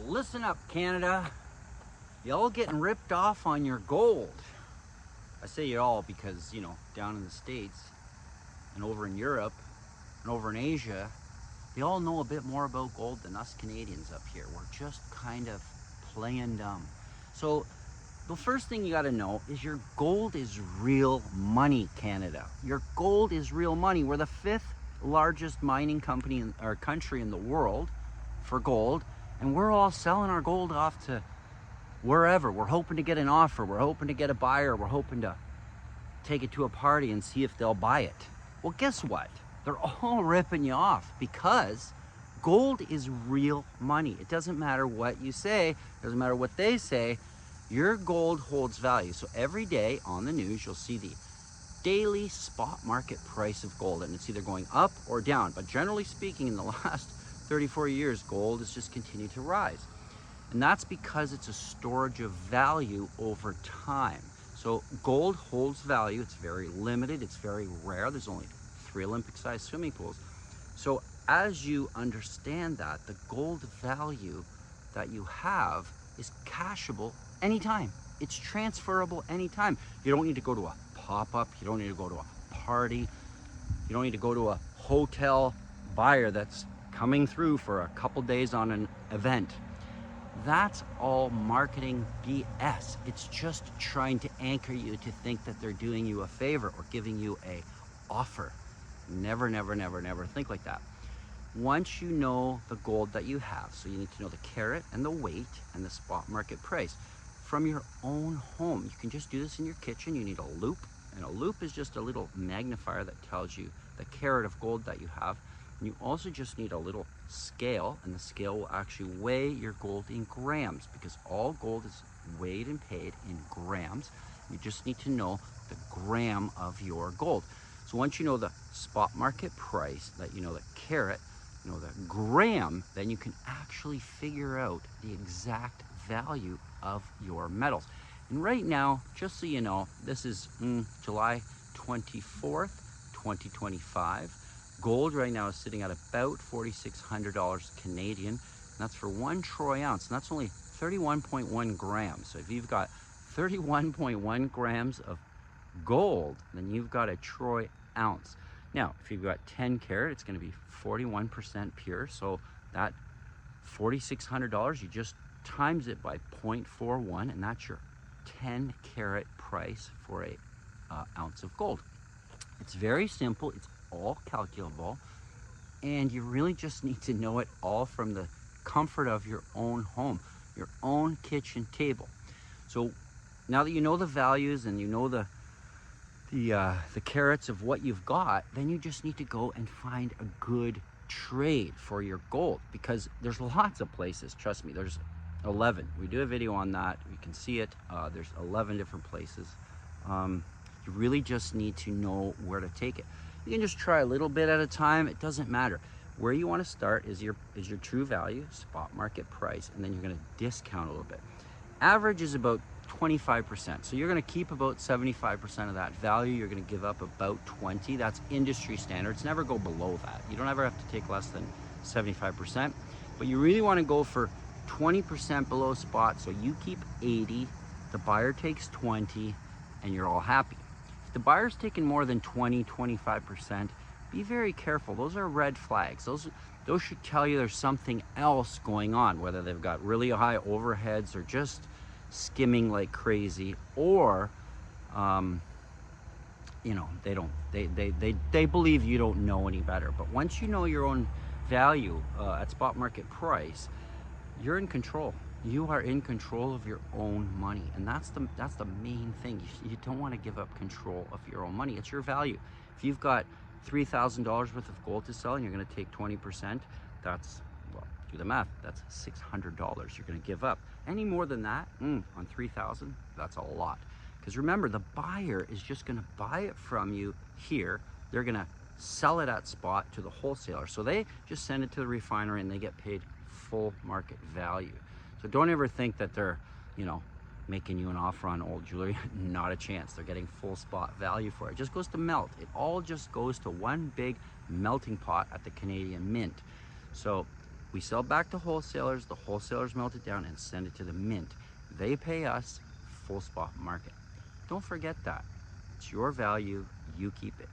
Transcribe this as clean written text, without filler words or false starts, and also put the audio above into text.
Listen up, Canada. Y'all getting ripped off on your gold. I say y'all because, you know, down in the States and over in Europe and over in Asia, they all know a bit more about gold than us Canadians up here. We're just kind of playing dumb. So the first thing you got to know is your gold is real money, Canada. Your gold is real money. We're the 5th largest mining company or country in the world for gold, and we're all selling our gold off to wherever. We're hoping to get an offer. We're hoping to get a buyer. We're hoping to take it to a party and see if they'll buy it. Well, guess what? They're all ripping you off because gold is real money. It doesn't matter what you say. It doesn't matter what they say. Your gold holds value. So every day on the news, you'll see the daily spot market price of gold, and it's either going up or down. But generally speaking, in the last 34 years, gold has just continued to rise. And that's because it's a storage of value over time. So gold holds value. It's very limited. It's very rare. There's only 3 Olympic-sized swimming pools. So as you understand that, the gold value that you have is cashable anytime. It's transferable anytime. You don't need to go to a pop-up. You don't need to go to a party. You don't need to go to a hotel buyer that's coming through for a couple days on an event. That's all marketing BS. It's just trying to anchor you to think that they're doing you a favor or giving you a offer. Never, never, never, never think like that. Once you know the gold that you have, so you need to know the carat and the weight and the spot market price from your own home. You can just do this in your kitchen. You need a loop, and a loop is just a little magnifier that tells you the carat of gold that you have. And you also just need a little scale, and the scale will actually weigh your gold in grams, because all gold is weighed and paid in grams. You just need to know the gram of your gold. So once you know the spot market price, that you know the carat, you know the gram, then you can actually figure out the exact value of your metals. And right now, just so you know, this is July 24th, 2025. Gold right now is sitting at about $4,600 Canadian. And that's for 1 troy ounce, and that's only 31.1 grams. So if you've got 31.1 grams of gold, then you've got a troy ounce. Now, if you've got 10 carat, it's going to be 41% pure. So that $4,600, you just times it by 0.41, and that's your 10 carat price for a ounce of gold. It's very simple. It's all calculable, and you really just need to know it all from the comfort of your own home, your own kitchen table. So now that you know the values and you know the carats of what you've got, then you just need to go and find a good trade for your gold, because there's lots of places. Trust me, there's 11. We do a video on that. You can see it. There's 11 different places. You really just need to know where to take it. You can just try a little bit at a time. It doesn't matter. Where you want to start is your true value, spot market price, and then you're going to discount a little bit. Average is about 25%. So you're going to keep about 75% of that value. You're going to give up about 20. That's industry standards. Never go below that. You don't ever have to take less than 75%. But you really want to go for 20% below spot. So you keep 80, the buyer takes 20, and you're all happy. If the buyer's taking more than 20, 25%, be very careful. Those are red flags. Those should tell you there's something else going on, whether they've got really high overheads or just skimming like crazy, or you know, they believe you don't know any better. But once you know your own value at spot market price, you're in control. You are in control of your own money, and that's the main thing. You don't want to give up control of your own money. It's your value. If you've got $3,000 worth of gold to sell and you're going to take 20%, that's, well, do the math, that's $600 you're going to give up. Any more than that on 3,000, that's a lot. Because remember, the buyer is just going to buy it from you here. They're going to sell it at spot to the wholesaler. So they just send it to the refinery and they get paid full market value. So don't ever think that they're, you know, making you an offer on old jewelry. Not a chance. They're getting full spot value for it. It just goes to melt. It all just goes to one big melting pot at the Canadian Mint. So We sell back to wholesalers, the wholesalers melt it down and send it to the mint. They pay us full spot market. Don't forget that. It's your value, you keep it.